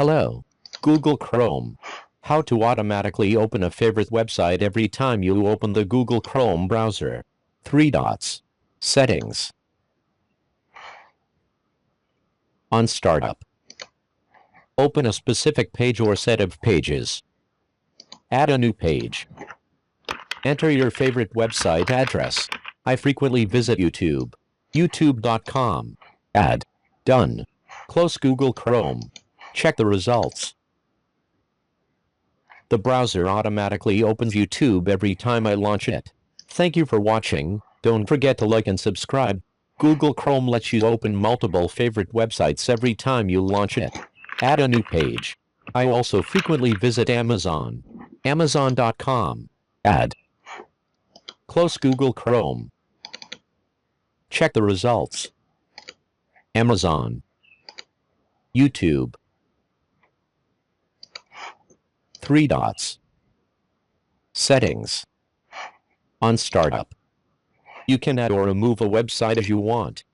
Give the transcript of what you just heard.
Hello, Google Chrome. How to automatically open a favorite website every time you open the Google Chrome browser. 3 dots. Settings. On startup, open a specific page or set of pages. Add a new page. Enter your favorite website address. I frequently visit YouTube. youtube.com. Add. Done. Close Google Chrome. Check the results. The browser automatically opens YouTube every time I launch it. Thank you for watching. Don't forget to like and subscribe. Google Chrome lets you open multiple favorite websites every time you launch it. Add a new page. I also frequently visit Amazon. Amazon.com. Add. Close Google Chrome. Check the results. Amazon. YouTube. 3 dots. Settings. On startup, you can add or remove a website as you want.